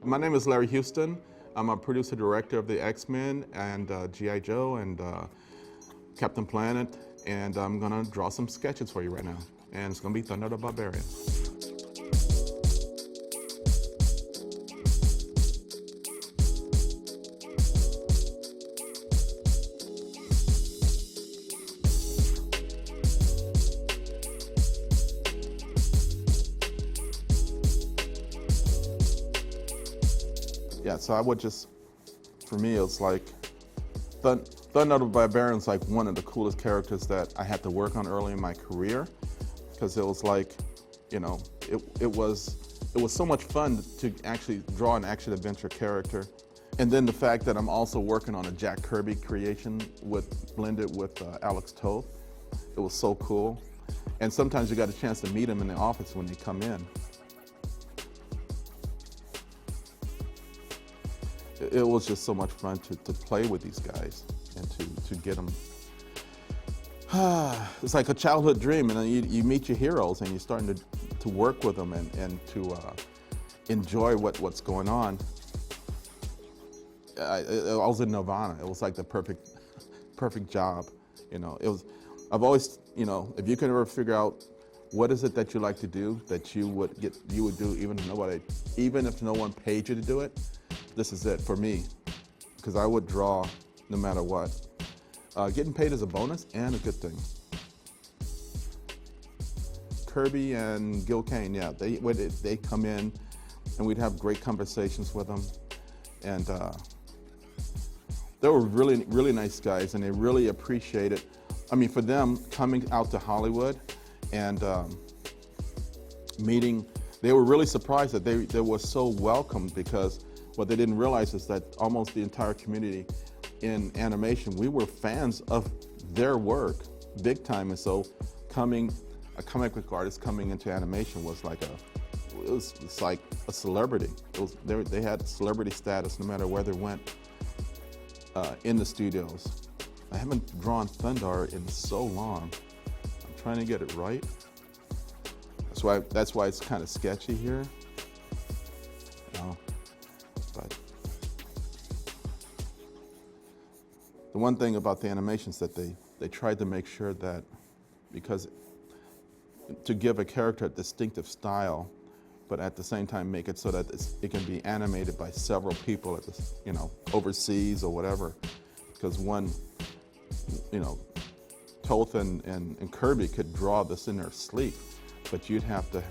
My name is Larry Houston. I'm a producer director of the X-Men and G.I. Joe and Captain Planet, and I'm gonna draw some sketches for you right now. And it's gonna be Thundarr the Barbarian. Yeah, so I would just, for me, it's like, Thundarr the Barbarian is like one of the coolest characters that I had to work on early in my career, because it was like, you know, it was so much fun to actually draw an action-adventure character. And then the fact that I'm also working on a Jack Kirby creation blended with Alex Toth, it was so cool. And sometimes you got a chance to meet him in the office when they come in. It was just so much fun to play with these guys and to get them. It's like a childhood dream, and then you meet your heroes and you're starting to work with them and to enjoy what's going on. I was in Nirvana. It was like the perfect job. You know, I've always, you know, if you can ever figure out what is it that you like to do that you would do even if no one paid you to do it. This is it for me, because I would draw no matter what. Getting paid is a bonus and a good thing. Kirby and Gil Kane, yeah, they come in and we'd have great conversations with them. And they were really, really nice guys, and they really appreciated, I mean, for them coming out to Hollywood and meeting, they were really surprised that they were so welcomed, because what they didn't realize is that almost the entire community in animation, we were fans of their work big time. And so a comic book artist coming into animation was like it's like a celebrity. They had celebrity status no matter where they went in the studios. I haven't drawn Thundarr in so long. I'm trying to get it right. That's why it's kind of sketchy here. You know? But the one thing about the animations that they tried to make sure that, because to give a character a distinctive style, but at the same time make it so that it can be animated by several people at this, you know, overseas or whatever. Because one, you know, Toth and Kirby could draw this in their sleep, but you'd have to,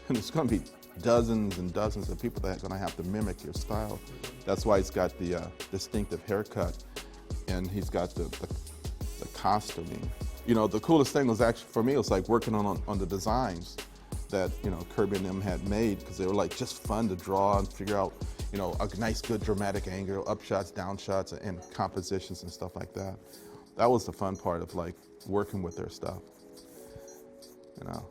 and it's going to be dozens and dozens of people that are going to have to mimic your style. That's why he's got the distinctive haircut, and he's got the costuming. You know, the coolest thing was actually, for me, it was like working on the designs that, you know, Kirby and them had made, because they were like just fun to draw and figure out, you know, a nice, good dramatic angle, up shots, down shots, and compositions and stuff like that. That was the fun part of like working with their stuff, you know.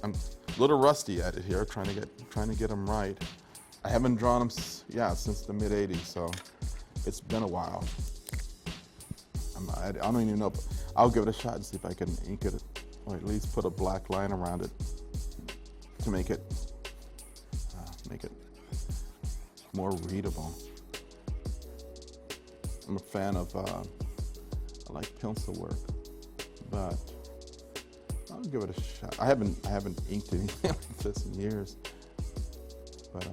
I'm a little rusty at it here, trying to get them right. I haven't drawn them, since the mid '80s, so it's been a while. I don't even know. I'll give it a shot and see if I can ink it, or at least put a black line around it to make it more readable. I'm a fan of I like pencil work, but I'll give it a shot. I haven't inked anything like this in years, but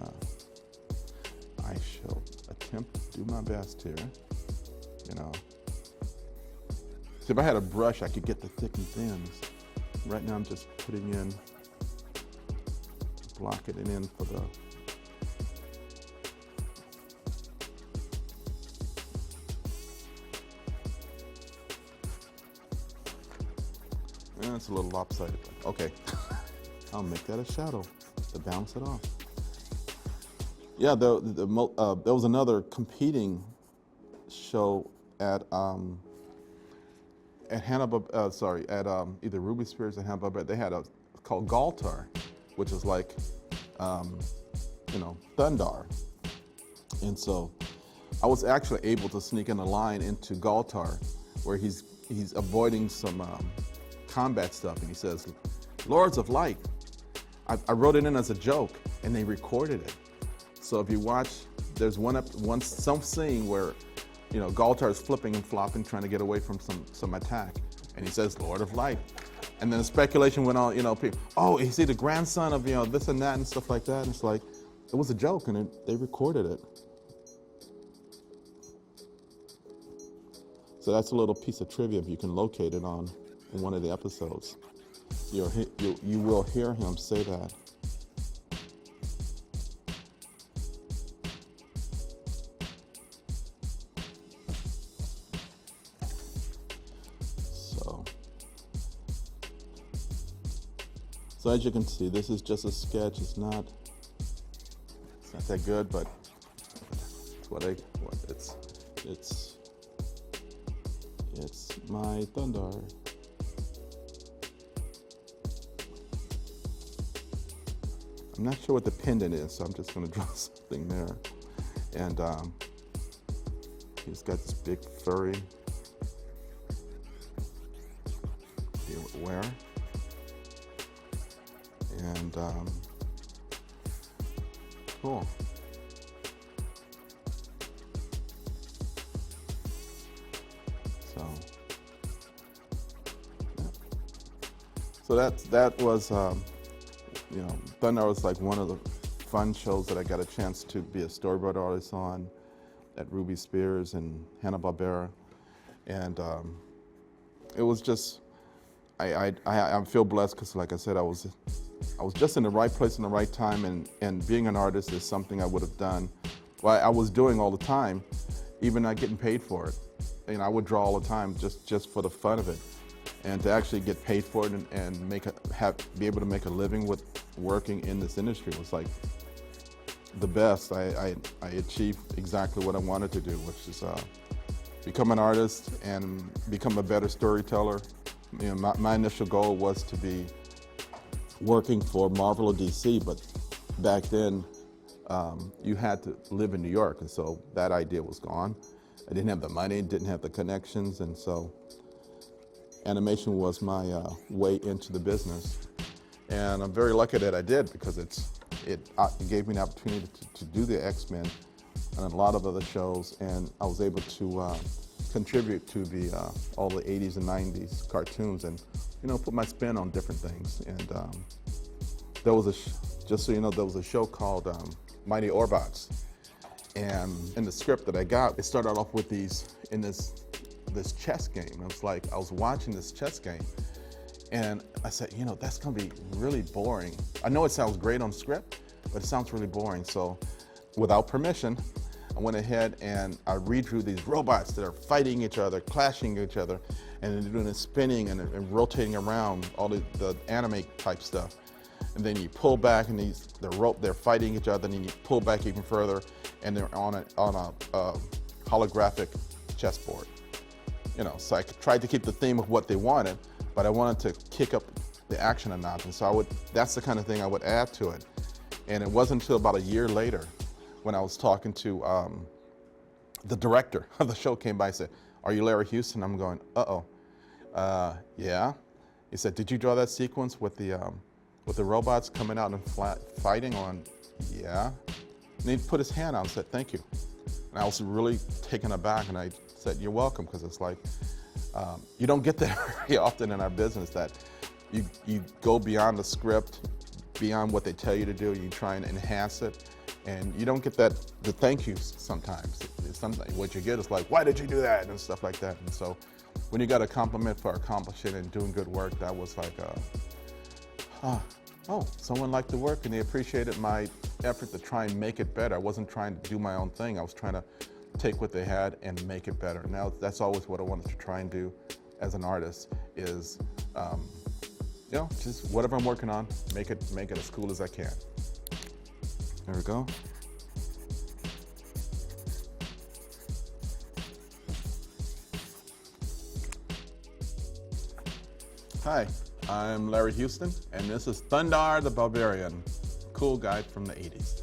I shall attempt to do my best here. You know, so if I had a brush, I could get the thick and thins. Right now, I'm just putting in, blocking it in for the. It's a little lopsided. Okay, I'll make that a shadow to bounce it off. Yeah, there was another competing show at either Ruby Spears or Hanna-Barbera. They had called Galt R, which is like, you know, Thundarr. And so I was actually able to sneak in a line into Galt R where he's avoiding some combat stuff, and he says, "Lords of Light." I wrote it in as a joke, and they recorded it. So if you watch, there's some scene where, you know, Galt R is flipping and flopping, trying to get away from some attack, and he says, "Lord of Light." And then the speculation went on, you know, people, oh, is he the grandson of, you know, this and that and stuff like that? And it's like, it was a joke, and they recorded it. So that's a little piece of trivia if you can locate it on in one of the episodes. You will hear him say that. So as you can see, this is just a sketch. It's not that good, but it's my Thundarr. I'm not sure what the pendant is, so I'm just going to draw something there. And he's got this big furry wear. And cool. So that was you know, Thundarr was like one of the fun shows that I got a chance to be a storyboard artist on at Ruby Spears and Hanna-Barbera, and it was just I feel blessed because, like I said, I was just in the right place in the right time, and being an artist is something I would have done. Well, I was doing all the time, even not getting paid for it. You know, I would draw all the time just for the fun of it, and to actually get paid for it and be able to make a living with working in this industry was like the best. I achieved exactly what I wanted to do, which is become an artist and become a better storyteller. You know, my initial goal was to be working for Marvel or DC, but back then you had to live in New York, and so that idea was gone. I didn't have the money, didn't have the connections, and so animation was my way into the business. And I'm very lucky that I did, because it gave me an opportunity to do the X-Men and a lot of other shows, and I was able to contribute to all the 80s and 90s cartoons, and you know, put my spin on different things. And there was just so you know, there was a show called Mighty Orbots, and in the script that I got, it started off with this chess game. It was like I was watching this chess game, and I said, you know, that's gonna be really boring. I know it sounds great on script, but it sounds really boring. So without permission, I went ahead and I redrew these robots that are fighting each other, clashing each other, and they're doing the spinning and rotating around, all the anime type stuff. And then you pull back, and they're fighting each other, and then you pull back even further, and they're on a holographic chessboard. You know, so I tried to keep the theme of what they wanted, but I wanted to kick up the action a notch, and so that's the kind of thing I would add to it. And it wasn't until about a year later when I was talking to the director of the show, came by and said, "Are you Larry Houston?" I'm going, yeah. He said, "Did you draw that sequence with the robots coming out and fighting on?" Yeah. And he put his hand out and said, "Thank you." And I was really taken aback, and I said, "You're welcome," because it's like, you don't get that very often in our business, that you go beyond the script, beyond what they tell you to do, you try and enhance it, and you don't get the thank yous sometimes. Sometimes what you get is like, "Why did you do that?" and stuff like that. And so when you got a compliment for accomplishing and doing good work, that was like, oh, someone liked the work and they appreciated my effort to try and make it better. I wasn't trying to do my own thing. I was trying to take what they had and make it better. Now, that's always what I wanted to try and do as an artist is, you know, just whatever I'm working on, make it as cool as I can. There we go. Hi, I'm Larry Houston, and this is Thundarr the Barbarian, cool guy from the 80s.